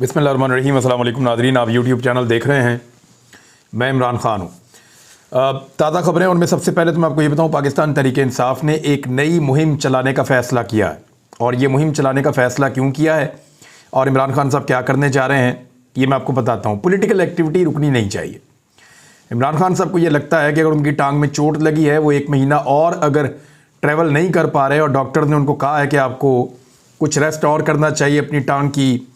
बिस्मिल्लाहिर्रहमानिर्रहीम। अस्सलाम वालेकुम नाज़रीन, आप यूट्यूब चैनल देख रहे हैं। मैं इमरान ख़ान हूँ। ताज़ा ख़बरें, उनमें सबसे पहले तो मैं आपको ये बताऊँ, पाकिस्तान तहरीक इंसाफ ने एक नई मुहिम चलाने का फ़ैसला किया है। और ये मुहिम चलाने का फ़ैसला क्यों किया है और इमरान खान साहब क्या करने जा रहे हैं, ये मैं आपको बताता हूँ। पॉलिटिकल एक्टिविटी रुकनी नहीं चाहिए। इमरान खान साहब को ये लगता है कि अगर उनकी टांग में चोट लगी है, वो 1 महीना और अगर ट्रैवल नहीं कर पा रहे और डॉक्टर ने उनको कहा है कि आपको कुछ रेस्ट और करना चाहिए, अपनी टांग की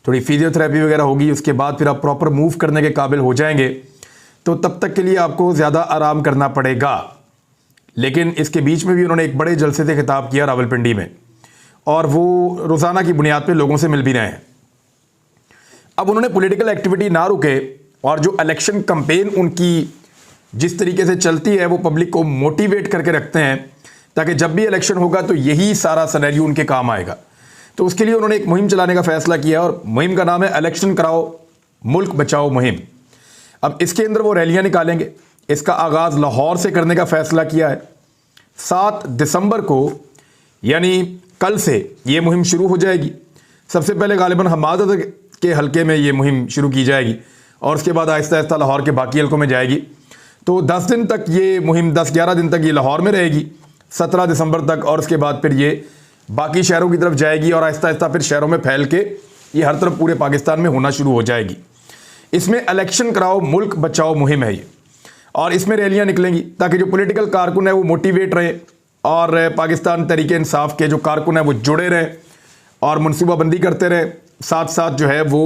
थोड़ी फिजियोथेरेपी वगैरह होगी, उसके बाद फिर आप प्रॉपर मूव करने के काबिल हो जाएंगे, तो तब तक के लिए आपको ज़्यादा आराम करना पड़ेगा। लेकिन इसके बीच में भी उन्होंने एक बड़े जलसे से खिताब किया रावलपिंडी में, और वो रोज़ाना की बुनियाद पे लोगों से मिल भी रहे हैं। अब उन्होंने पॉलिटिकल एक्टिविटी ना रुके और जो इलेक्शन कैंपेन उनकी जिस तरीके से चलती है, वो पब्लिक को मोटिवेट करके रखते हैं ताकि जब भी इलेक्शन होगा तो यही सारा सिनेरियो उनके काम आएगा। तो उसके लिए उन्होंने एक मुहिम चलाने का फैसला किया और मुहिम का नाम है इलेक्शन कराओ मुल्क बचाओ मुहिम। अब इसके अंदर वो रैलियां निकालेंगे। इसका आगाज़ लाहौर से करने का फैसला किया है। 7 दिसंबर को यानी कल से ये मुहिम शुरू हो जाएगी। सबसे पहले गालिबन हमादत के हलके में ये मुहिम शुरू की जाएगी और उसके बाद आहिस्ता आहिस्ता लाहौर के बाकी हलकों में जाएगी। तो 10 दिन तक ये मुहिम, 10-11 दिन तक ये लाहौर में रहेगी, 17 दिसंबर तक, और उसके बाद फिर ये बाकी शहरों की तरफ जाएगी और आहिस्ता आहिस्ता फिर शहरों में फैल के ये हर तरफ पूरे पाकिस्तान में होना शुरू हो जाएगी। इसमें इलेक्शन कराओ मुल्क बचाओ मुहिम है ये, और इसमें रैलियां निकलेंगी ताकि जो पॉलिटिकल कारकुन है वो मोटिवेट रहे और पाकिस्तान तहरीक इंसाफ के जो कारकुन है वो जुड़े रहें और मनसूबाबंदी करते रहें। साथ साथ जो है वो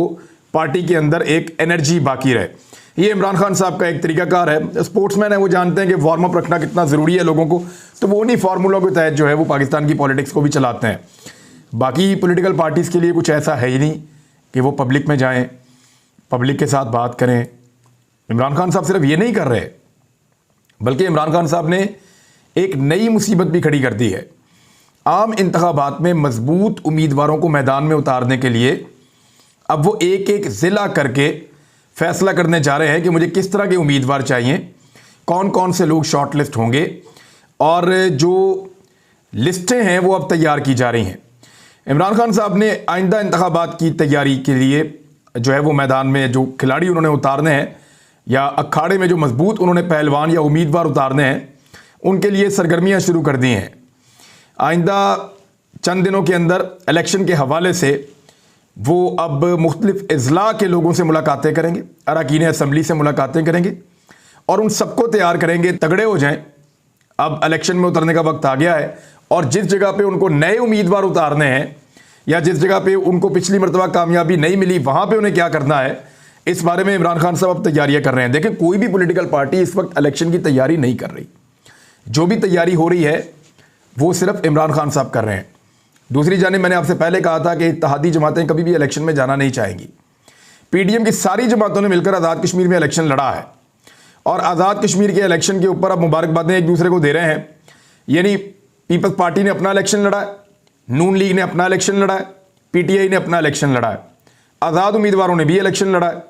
पार्टी के अंदर एक एनर्जी बाकी रहे। ये इमरान खान साहब का एक तरीकाकार है। स्पोर्ट्समैन है, वो जानते हैं कि वार्म अप रखना कितना ज़रूरी है लोगों को, तो वो उन्हीं फार्मूलों के तहत जो है वो पाकिस्तान की पॉलिटिक्स को भी चलाते हैं। बाकी पॉलिटिकल पार्टीज़ के लिए कुछ ऐसा है ही नहीं कि वो पब्लिक में जाएं, पब्लिक के साथ बात करें। इमरान खान साहब सिर्फ ये नहीं कर रहे, बल्कि इमरान खान साहब ने एक नई मुसीबत भी खड़ी कर दी है। आम इंतखाबात में मजबूत उम्मीदवारों को मैदान में उतारने के लिए अब वो एक एक ज़िला करके फैसला करने जा रहे हैं कि मुझे किस तरह के उम्मीदवार चाहिए, कौन कौन से लोग शॉर्ट लिस्ट होंगे, और जो लिस्टें हैं वो अब तैयार की जा रही हैं। इमरान खान साहब ने आइंदा इंतखाबात की तैयारी के लिए जो है वो मैदान में जो खिलाड़ी उन्होंने उतारने हैं या अखाड़े में जो मजबूत उन्होंने पहलवान या उम्मीदवार उतारने हैं, उनके लिए सरगर्मियाँ शुरू कर दी हैं। आइंदा चंद दिनों के अंदर इलेक्शन के हवाले से वो अब मुख्तलिफ अजला के लोगों से मुलाकातें करेंगे, अरकान असम्बली से मुलाकातें करेंगे और उन सबको तैयार करेंगे, तगड़े हो जाएं। अब इलेक्शन में उतरने का वक्त आ गया है और जिस जगह पे उनको नए उम्मीदवार उतारने हैं या जिस जगह पे उनको पिछली मरतबा कामयाबी नहीं मिली, वहाँ पे उन्हें क्या करना है, इस बारे में इमरान खान साहब अब तैयारियाँ कर रहे हैं। देखें, कोई भी पॉलिटिकल पार्टी इस वक्त इलेक्शन की तैयारी नहीं कर रही। जो भी तैयारी हो रही है वो सिर्फ इमरान खान साहब कर रहे हैं। दूसरी जानिब मैंने आपसे पहले कहा था कि इत्तेहादी जमातें कभी भी इलेक्शन में जाना नहीं चाहेंगी। पीडीएम की सारी जमातों ने मिलकर आज़ाद कश्मीर में इलेक्शन लड़ा है और आज़ाद कश्मीर के इलेक्शन के ऊपर अब मुबारकबादें एक दूसरे को दे रहे हैं। यानी पीपल्स पार्टी ने अपना इलेक्शन लड़ा है, नून लीग ने अपना इलेक्शन लड़ा है, पीटीआई ने अपना इलेक्शन लड़ा है, आज़ाद उम्मीदवारों ने भी इलेक्शन लड़ा है।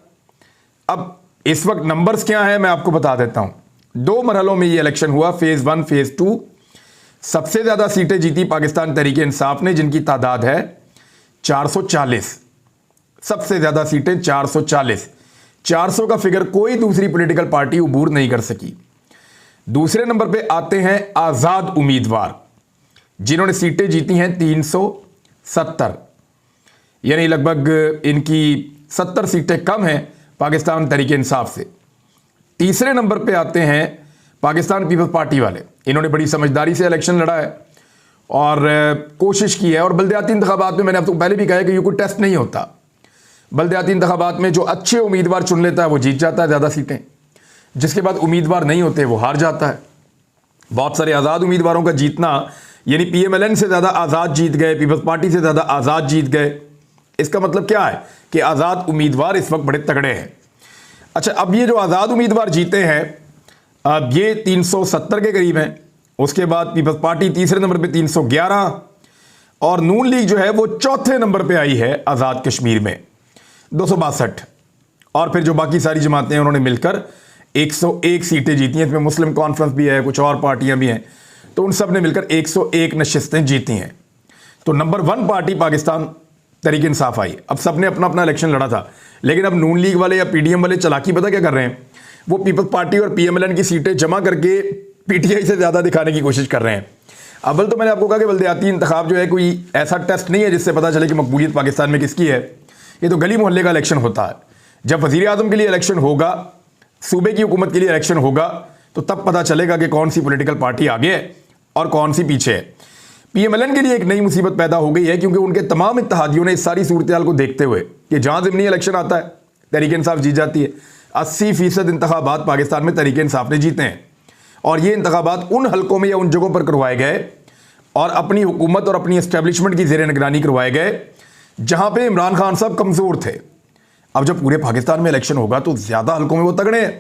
अब इस वक्त नंबर्स क्या हैं मैं आपको बता देता हूँ। 2 मरहलों में ये इलेक्शन हुआ, फेज़ 1 फेज़ 2। सबसे ज़्यादा सीटें जीती पाकिस्तान तहरीक इंसाफ ने, जिनकी तादाद है 440। सबसे ज़्यादा सीटें 440। 400 का फिगर कोई दूसरी पॉलिटिकल पार्टी अबूर नहीं कर सकी। दूसरे नंबर पे आते हैं आज़ाद उम्मीदवार, जिन्होंने सीटें जीती हैं 370, यानी लगभग इनकी 70 सीटें कम हैं पाकिस्तान तहरीक इंसाफ से। तीसरे नंबर पे आते हैं पाकिस्तान पीपल्स पार्टी वाले। इन्होंने बड़ी समझदारी से इलेक्शन लड़ा है और कोशिश की है। और बल्दियाती इंतखाबात में मैंने आपको पहले भी कहा है कि ये कोई टेस्ट नहीं होता। बल्दियाती इंतखाबात में जो अच्छे उम्मीदवार चुन लेता है वो जीत जाता है ज़्यादा सीटें, जिसके बाद उम्मीदवार नहीं होते वो हार जाता है। बहुत सारे आज़ाद उम्मीदवारों का जीतना, यानी PMLN से ज़्यादा आज़ाद जीत गए, पीपल्स पार्टी से ज़्यादा आज़ाद जीत गए। इसका मतलब क्या है कि आज़ाद उम्मीदवार इस वक्त बड़े तगड़े हैं। अच्छा, अब ये जो आज़ाद उम्मीदवार जीते हैं, अब ये 370 के करीब हैं। उसके बाद पीपल्स पार्टी तीसरे नंबर पे 311 और नून लीग जो है वो चौथे नंबर पे आई है आज़ाद कश्मीर में 262। और फिर जो बाकी सारी जमातें हैं उन्होंने मिलकर 101 सीटें जीती हैं। इसमें मुस्लिम कॉन्फ्रेंस भी है, कुछ और पार्टियां भी हैं, तो उन सब ने मिलकर 101 नशिस्तें जीती हैं। तो नंबर 1 पार्टी पाकिस्तान तहरीक इंसाफ आई, अब सबने अपना अपना इलेक्शन लड़ा था, लेकिन अब नून लीग वाले या पीडीएम वाले चालाकी पता क्या कर रहे हैं, वो पीपल्स पार्टी और पीएमएलएन की सीटें जमा करके पीटीआई से ज़्यादा दिखाने की कोशिश कर रहे हैं। अव्वल तो मैंने आपको कहा कि बल्दियाती इंतखाब जो है कोई ऐसा टेस्ट नहीं है जिससे पता चले कि मकबूलियत पाकिस्तान में किसकी है। ये तो गली मोहल्ले का इलेक्शन होता है। जब वज़ीर आज़म के लिए इलेक्शन होगा, सूबे की हुकूमत के लिए इलेक्शन होगा, तो तब पता चलेगा कि कौन सी पॉलिटिकल पार्टी आगे है और कौन सी पीछे है। पीएमएलएन के लिए एक नई मुसीबत पैदा हो गई है, क्योंकि उनके तमाम इत्तेहादियों ने इस सारी सूरत को देखते हुए कि जहां ज़िमनी इलेक्शन आता है तहरीक इंसाफ जीत जाती है। 80% इंतखाबात पाकिस्तान में तहरीक इंसाफ ने जीते हैं, और ये इंतखाबात उन हलकों में या उन जगहों पर करवाए गए और अपनी हुकूमत और अपनी एस्टेब्लिशमेंट की ज़ेर निगरानी करवाए गए जहां पे इमरान खान साहब कमज़ोर थे। अब जब पूरे पाकिस्तान में इलेक्शन होगा तो ज़्यादा हलकों में वो तगड़े हैं,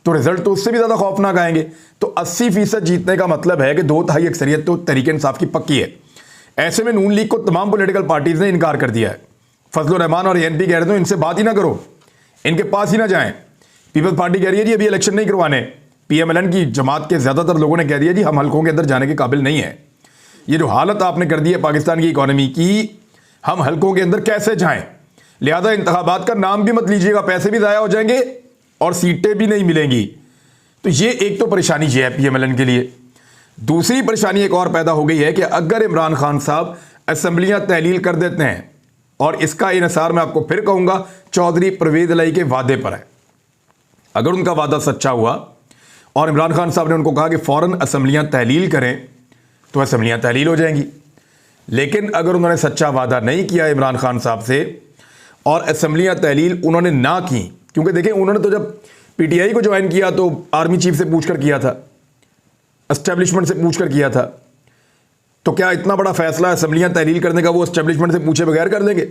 तो रिजल्ट तो उससे भी ज़्यादा खौफनाक आएंगे। तो 80% जीतने का मतलब है कि 2/3 अक्सरियत तो तहरीक इंसाफ की पक्की है। ऐसे में नून लीग को तमाम पॉलिटिकल पार्टीज ने इनकार कर दिया है। फजलुर रहमान और एएनपी कह रहे थे इनसे बात ही ना करो, इनके पास ही ना जाएं। पीपल्स पार्टी कह रही है जी अभी इलेक्शन नहीं करवाने। पीएमएलएन की जमात के ज़्यादातर लोगों ने कह दिया जी हम हलकों के अंदर जाने के काबिल नहीं है। ये जो हालत आपने कर दी है पाकिस्तान की इकॉनमी की, हम हलकों के अंदर कैसे जाएं? लिहाजा इंतखाबात का नाम भी मत लीजिएगा, पैसे भी ज़ाया हो जाएंगे और सीटें भी नहीं मिलेंगी। तो ये एक तो परेशानी ये है पीएमएलएन के लिए। दूसरी परेशानी एक और पैदा हो गई है कि अगर इमरान खान साहब असेंबलियां तहलील कर देते हैं, और इसका इन्हिसार मैं आपको फिर कहूंगा चौधरी परवेज इलाही के वादे पर है। अगर उनका वादा सच्चा हुआ और इमरान खान साहब ने उनको कहा कि फौरन असेंबलियां तहलील करें, तो असेंबलियां तहलील हो जाएंगी। लेकिन अगर उन्होंने सच्चा वादा नहीं किया इमरान खान साहब से और असेंबलियां तहलील उन्होंने ना की, क्योंकि देखें उन्होंने तो जब पीटीआई को ज्वाइन किया तो आर्मी चीफ से पूछकर किया था, एस्टेब्लिशमेंट से पूछकर किया था, तो क्या इतना बड़ा फैसला असेंबलियां तहलील करने का वो एस्टेब्लिशमेंट से पूछे बगैर कर देंगे?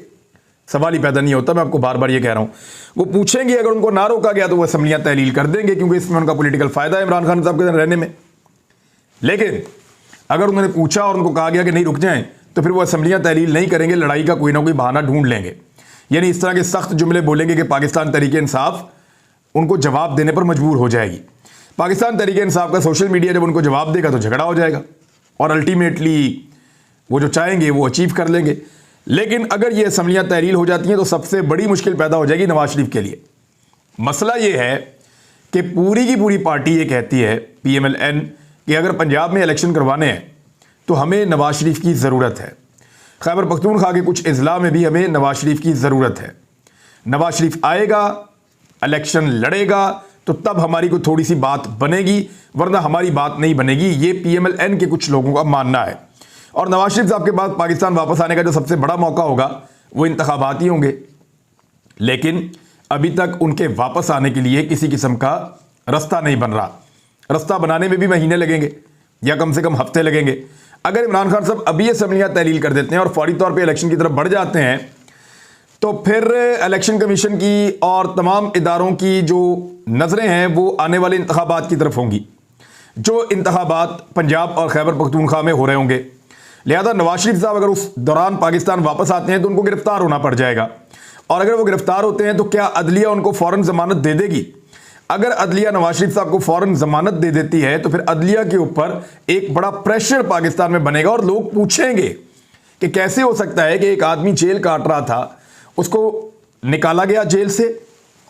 सवाल ही पैदा नहीं होता। मैं आपको बार बार ये कह रहा हूं, वो पूछेंगे, अगर उनको ना रोका गया तो वो असेंबलियां तहलील कर देंगे, क्योंकि इसमें उनका पॉलिटिकल फायदा है इमरान खान साहब के रहने में। लेकिन अगर उन्होंने पूछा और उनको कहा गया कि नहीं रुक जाएं, तो फिर वो असेंबलियां तहलील नहीं करेंगे, लड़ाई का कोई ना कोई बहाना ढूंढ लेंगे। यानी इस तरह के सख्त जुमले बोलेंगे कि पाकिस्तान तहरीक इंसाफ उनको जवाब देने पर मजबूर हो जाएगी। पाकिस्तान तहरीक इंसाफ का सोशल मीडिया जब उनको जवाब देगा तो झगड़ा हो जाएगा, और अल्टीमेटली वो जो चाहेंगे वो अचीव कर लेंगे। लेकिन अगर ये असेंबलियां तहलील हो जाती हैं तो सबसे बड़ी मुश्किल पैदा हो जाएगी नवाज शरीफ के लिए। मसला ये है कि पूरी की पूरी पार्टी ये कहती है पीएमएलएन कि अगर पंजाब में इलेक्शन करवाने हैं तो हमें नवाज शरीफ की ज़रूरत है। खैबर पख्तूनख्वा के कुछ अजला में भी हमें नवाज शरीफ की ज़रूरत है। नवाज शरीफ आएगा, इलेक्शन लड़ेगा, तो तब हमारी को थोड़ी सी बात बनेगी, वरना हमारी बात नहीं बनेगी। ये पीएमएलएन के कुछ लोगों का मानना है। और नवाज शरीफ साहब के बाद पाकिस्तान वापस आने का जो सबसे बड़ा मौका होगा वो इंतखाबात ही होंगे। लेकिन अभी तक उनके वापस आने के लिए किसी किस्म का रास्ता नहीं बन रहा। रास्ता बनाने में भी महीने लगेंगे या कम से कम हफ्ते लगेंगे। अगर इमरान खान साहब अभी असेंबलियां तहलील कर देते हैं और फौरी तौर पे इलेक्शन की तरफ बढ़ जाते हैं, तो फिर इलेक्शन कमीशन की और तमाम इदारों की जो नज़रें हैं वो आने वाले इंतखाबात की तरफ होंगी, जो इंतखाबात पंजाब और खैबर पख्तूनख्वा में हो रहे होंगे। लिहाजा नवाज शरीफ साहब अगर उस दौरान पाकिस्तान वापस आते हैं तो उनको गिरफ्तार होना पड़ जाएगा, और अगर वो गिरफ्तार होते हैं तो क्या अदलिया उनको फौरन जमानत दे देगी? अगर अदलिया नवाज शरीफ साहब को फौरन जमानत दे देती है तो फिर अदलिया के ऊपर एक बड़ा प्रेशर पाकिस्तान में बनेगा, और लोग पूछेंगे कि कैसे हो सकता है कि एक आदमी जेल काट रहा था, उसको निकाला गया जेल से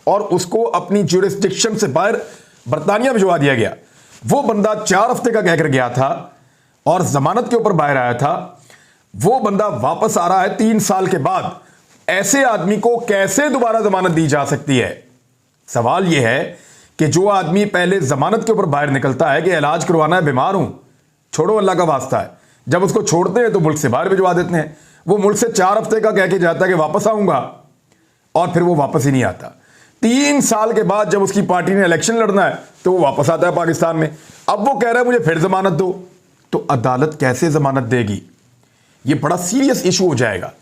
और उसको अपनी ज्यूरिसडिक्शन से बाहर बरतानिया भिजवा दिया गया। वो बंदा 4 हफ्ते का कहकर गया था और जमानत के ऊपर बाहर आया था, वो बंदा वापस आ रहा है 3 साल के बाद। ऐसे आदमी को कैसे दोबारा जमानत दी जा सकती है? सवाल यह है कि जो आदमी पहले जमानत के ऊपर बाहर निकलता है कि इलाज करवाना है, बीमार हूं, छोड़ो अल्लाह का वास्ता है, जब उसको छोड़ते हैं तो मुल्क से बाहर भिजवा देते हैं। वो मुल्क से 4 हफ्ते का कह के जाता है कि वापस आऊंगा, और फिर वो वापस ही नहीं आता। 3 साल के बाद जब उसकी पार्टी ने इलेक्शन लड़ना है तो वो वापस आता है पाकिस्तान में। अब वो कह रहा है मुझे फिर जमानत दो, तो अदालत कैसे जमानत देगी? ये बड़ा सीरियस इशू हो जाएगा।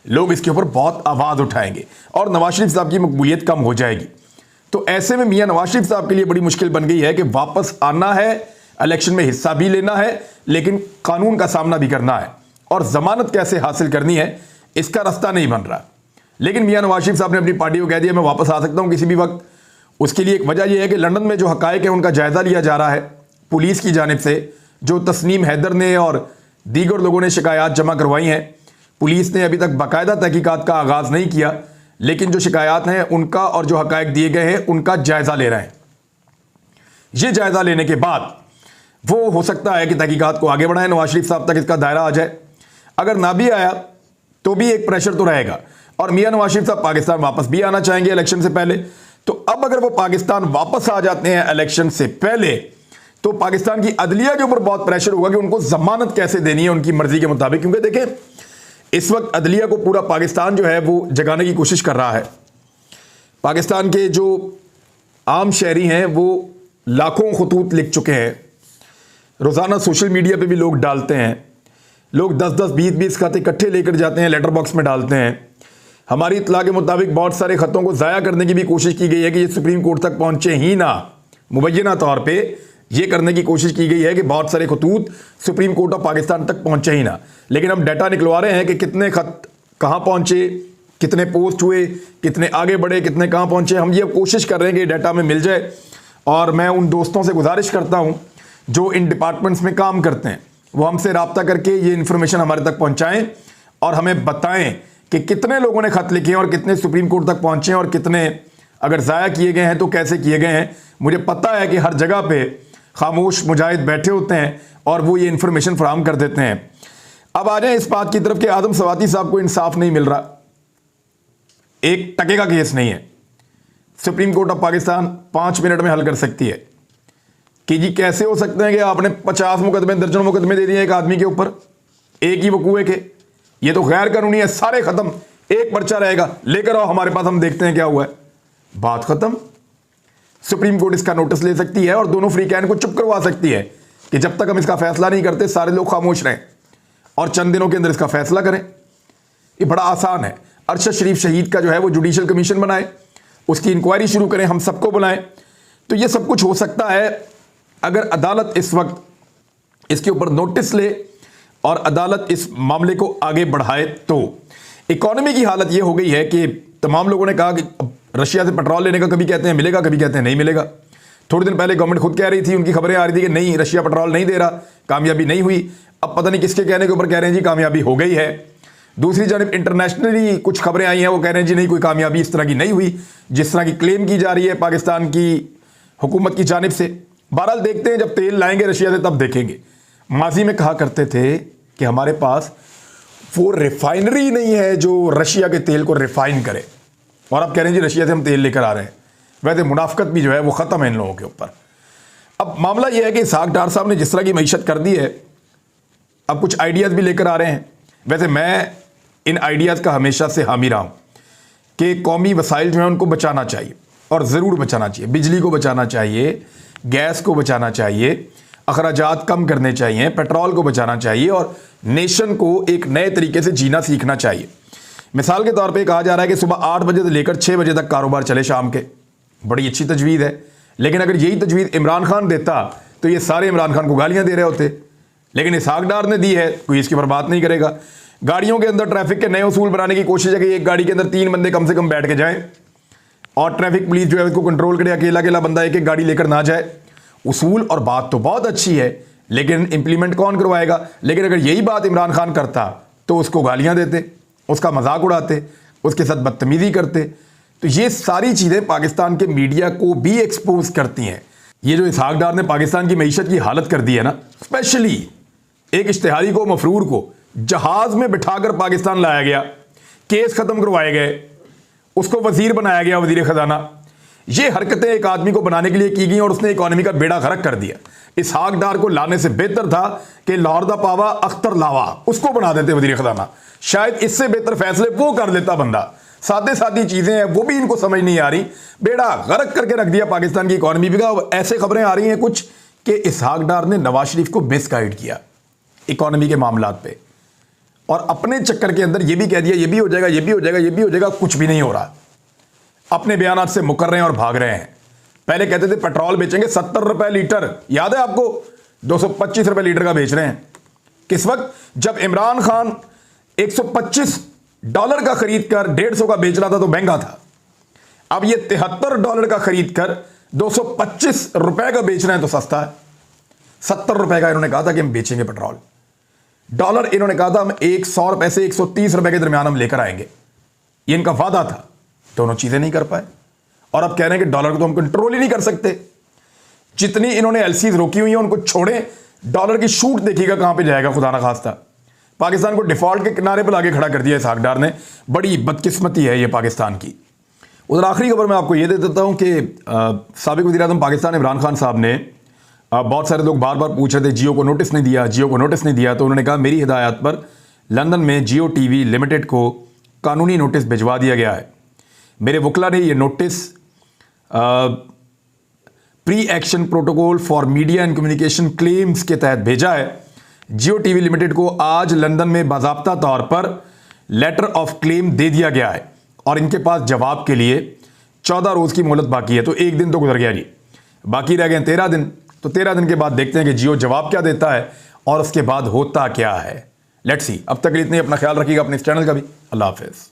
लोग इसके ऊपर बहुत आवाज उठाएंगे और नवाज शरीफ साहब की मकबूलियत कम हो जाएगी। तो ऐसे में मियां नवाज शरीफ साहब के लिए बड़ी मुश्किल बन गई है कि वापस आना है, इलेक्शन में हिस्सा भी लेना है, लेकिन कानून का सामना भी करना है, और जमानत कैसे हासिल करनी है इसका रास्ता नहीं बन रहा। लेकिन मियां नवाज शरीफ साहब ने अपनी पार्टी को कह दिया मैं वापस आ सकता हूं किसी भी वक्त। उसके लिए एक वजह यह है कि लंदन में जो हकायक है उनका जायजा लिया जा रहा है पुलिस की जानिब से। जो तस्नीम हैदर ने और दीगर लोगों ने शिकायत जमा करवाई हैं, पुलिस ने अभी तक बाकायदा तहकीकात का आगाज नहीं किया, लेकिन जो शिकायत हैं उनका और जो हकायक दिए गए हैं उनका जायजा ले रहे हैं। ये जायजा लेने के बाद वो हो सकता है कि तहकीकात को आगे बढ़ाएं, नवाज शरीफ साहब तक इसका दायरा आ जाए। अगर ना भी आया तो भी एक प्रेशर तो रहेगा, और मियां नवाज शरीफ साहब पाकिस्तान वापस भी आना चाहेंगे इलेक्शन से पहले। तो अब अगर वो पाकिस्तान वापस आ जाते हैं इलेक्शन से पहले, तो पाकिस्तान की अदलिया के ऊपर बहुत प्रेशर होगा कि उनको जमानत कैसे देनी है उनकी मर्जी के मुताबिक। क्योंकि देखें, इस वक्त अदलिया को पूरा पाकिस्तान जो है वो जगाने की कोशिश कर रहा है। पाकिस्तान के जो आम शहरी हैं वो लाखों खतूत लिख चुके हैं, रोज़ाना सोशल मीडिया पे भी लोग डालते हैं, लोग 10-10, 20-20 खत इकट्ठे लेकर जाते हैं, लेटर बॉक्स में डालते हैं। हमारी इत्तला के मुताबिक बहुत सारे खतों को ज़ाया करने की भी कोशिश की गई है कि ये सुप्रीम कोर्ट तक पहुंचे ही ना। मुबैना तौर पे ये करने की कोशिश की गई है कि बहुत सारे खतूत सुप्रीम कोर्ट ऑफ पाकिस्तान तक पहुंचे ही ना। लेकिन हम डाटा निकलवा रहे हैं कि कितने खत कहाँ पहुंचे, कितने पोस्ट हुए, कितने आगे बढ़े, कितने कहाँ पहुंचे। हम ये कोशिश कर रहे हैं कि डाटा में मिल जाए, और मैं उन दोस्तों से गुजारिश करता हूँ जो इन डिपार्टमेंट्स में काम करते हैं, वो हमसे रब्ता करके ये इन्फॉर्मेशन हमारे तक पहुंचाएं और हमें बताएं कि कितने लोगों ने खत लिखे हैं और कितने सुप्रीम कोर्ट तक पहुंचे हैं, और कितने अगर ज़ाया किए गए हैं तो कैसे किए गए हैं। मुझे पता है कि हर जगह पे खामोश मुजाहिद बैठे होते हैं और वो ये इन्फॉर्मेशन फराहम कर देते हैं। अब आ जाए इस बात की तरफ कि आदम सवाती साहब को इंसाफ नहीं मिल रहा, एक टके का केस नहीं है, supreme court of Pakistan 5 minute में हल कर सकती है कि जी कैसे हो सकते हैं कि आपने 50 मुकदमे, दर्जनों मुकदमे दे दिए एक आदमी के ऊपर, एक ही वकूए के। ये तो गैर कानूनी है, सारे खत्म, एक पर्चा रहेगा, लेकर आओ हमारे पास, हम देखते हैं क्या हुआ है, बात खत्म। सुप्रीम कोर्ट इसका नोटिस ले सकती है और दोनों फ्री कैन को चुप करवा सकती है कि जब तक हम इसका फैसला नहीं करते सारे लोग खामोश रहें और चंद दिनों के अंदर इसका फैसला करें। ये बड़ा आसान है। अरशद शरीफ शहीद का जो है वो जुडिशल कमीशन बनाए, उसकी इंक्वायरी शुरू करें, हम सबको बुलाएं, तो ये सब कुछ हो सकता है अगर अदालत इस वक्त इसके ऊपर नोटिस ले और अदालत इस मामले को आगे बढ़ाए। तो इकोनॉमी की हालत ये हो गई है कि तमाम लोगों ने कहा कि रशिया से पेट्रोल लेने का कभी कहते हैं मिलेगा, कभी कहते हैं नहीं मिलेगा। थोड़े दिन पहले गवर्नमेंट खुद कह रही थी, उनकी खबरें आ रही थी कि नहीं, रशिया पेट्रोल नहीं दे रहा, कामयाबी नहीं हुई। अब पता नहीं किसके कहने के ऊपर कह रहे हैं जी कामयाबी हो गई है। दूसरी जानब इंटरनेशनली कुछ खबरें आई हैं, वो कह रहे हैं जी नहीं, कोई कामयाबी इस तरह की नहीं हुई जिस तरह की क्लेम की जा रही है पाकिस्तान की हुकूमत की जानिब से। बहरहाल देखते हैं, जब तेल लाएंगे रशिया से तब देखेंगे। माजी में कहा करते थे कि हमारे पास वो रिफाइनरी नहीं है जो रशिया के तेल को रिफाइन करे, और अब कह रहे हैं जी रशिया से हम तेल लेकर आ रहे हैं। वैसे मुनाफकत भी जो है वो ख़त्म है इन लोगों के ऊपर। अब मामला ये है कि इसहाक डार साहब ने जिस तरह की मईशत कर दी है, अब कुछ आइडियाज़ भी लेकर आ रहे हैं। वैसे मैं इन आइडियाज़ का हमेशा से हामी रहा हूँ कि कौमी वसाइल जो है उनको बचाना चाहिए, और ज़रूर बचाना चाहिए। बिजली को बचाना चाहिए, गैस को बचाना चाहिए, अखराजात कम करने चाहिए, पेट्रोल को बचाना चाहिए, और नेशन को एक नए तरीके से जीना सीखना चाहिए। मिसाल के तौर पे कहा जा रहा है कि सुबह 8 बजे से लेकर 6 बजे तक कारोबार चले शाम के। बड़ी अच्छी तजवीज़ है, लेकिन अगर यही तजवीज़ इमरान खान देता तो ये सारे इमरान खान को गालियां दे रहे होते। लेकिन इसहाक डार ने दी है, कोई इसकी पर बात नहीं करेगा। गाड़ियों के अंदर ट्रैफिक के नए उसूल बनाने की कोशिश है कि एक गाड़ी के अंदर 3 बंदे कम से कम बैठ के जाएं और ट्रैफिक पुलिस जो है उसको कंट्रोल करे, अकेला अकेला बंदा एक एक गाड़ी लेकर ना जाए। उसूल और बात तो बहुत अच्छी है, लेकिन इंप्लीमेंट कौन करवाएगा? लेकिन अगर यही बात इमरान खान करता तो उसको गालियां देते, उसका मजाक उड़ाते, उसके साथ बदतमीजी करते। तो ये सारी चीज़ें पाकिस्तान के मीडिया को भी एक्सपोज करती हैं। ये जो इसहाक डार ने पाकिस्तान की मईशत की हालत कर दी है ना, स्पेशली एक इश्तिहारी को, मफरूर को जहाज में बिठाकर पाकिस्तान लाया गया, केस खत्म करवाए गए, उसको वजीर बनाया गया, वजीर खजाना। ये हरकतें एक आदमी को बनाने के लिए की गई और उसने इकोनॉमी का बेड़ा गर्क कर दिया। इसहाक डार को लाने से बेहतर था कि लाहौर दा पावा अख्तर लावा उसको बना देते वजीर खजाना, शायद इससे बेहतर फैसले वो कर लेता बंदा। सादे सादी चीजें हैं, वो भी इनको समझ नहीं आ रही, बेड़ा गर्क करके रख दिया पाकिस्तान की इकोनॉमी का। ऐसे खबरें आ रही हैं कुछ कि इसहाक डार ने नवाज शरीफ को मिसगाइड किया इकोनॉमी के मामलात पे, और अपने चक्कर के अंदर ये भी कह दिया ये भी हो जाएगा, ये भी हो जाएगा, ये भी हो जाएगा। कुछ भी नहीं हो रहा। अपने बयानात से मुकर रहे हैं और भाग रहे हैं। पहले कहते थे पेट्रोल बेचेंगे 70 रुपए लीटर, याद है आपको? 225 रुपए लीटर का बेच रहे हैं। किस वक्त? जब इमरान खान $125 का खरीद कर 150 का बेच रहा था तो महंगा था। अब ये $73 का खरीद कर 225 रुपए का बेच रहे हैं तो सस्ता है। 70 रुपए का इन्होंने कहा था कि हम बेचेंगे पेट्रोल। डॉलर इन्होंने कहा था हम 100 रुपए से 130 रुपए के दरमियान हम लेकर आएंगे, ये इनका वादा था। दोनों चीजें नहीं कर पाए और अब कह रहे हैं कि डॉलर को तो हम कंट्रोल ही नहीं कर सकते। जितनी इन्होंने एलसीज रोकी हुई हैं उनको छोड़े, डॉलर की शूट देखिएगा कहां पे जाएगा खुदा ना खास्ता। पाकिस्तान को डिफॉल्ट के किनारे पर लाके खड़ा कर दिया इसहाक डार ने। बड़ी बदकिस्मती है ये पाकिस्तान की। उधर आखिरी खबर मैं आपको ये दे देता हूं कि साबिक वज़ीर-ए-आज़म पाकिस्तान इमरान खान साहब ने, बहुत सारे लोग बार बार पूछ रहे थे जियो को नोटिस नहीं दिया, जियो को नोटिस नहीं दिया, तो उन्होंने कहा मेरी हिदायत पर लंदन में जियो टीवी लिमिटेड को कानूनी नोटिस भिजवा दिया गया है। मेरे वकला ने ये notice pre action protocol for media and communication claims के तहत भेजा है। जियो टीवी लिमिटेड को आज लंदन में बाज़ाब्ता तौर पर लेटर ऑफ क्लेम दे दिया गया है और इनके पास जवाब के लिए 14 रोज़ की मोहलत बाकी है। तो एक दिन तो गुजर गया जी, बाकी रह गए 13 दिन। तो 13 दिन के बाद देखते हैं कि जियो जवाब क्या देता है और उसके बाद होता क्या है। Let's see. अब तक इतने, अपना ख्याल रखिएगा, अपने इस चैनल का भी। अल्लाह हाफिज़।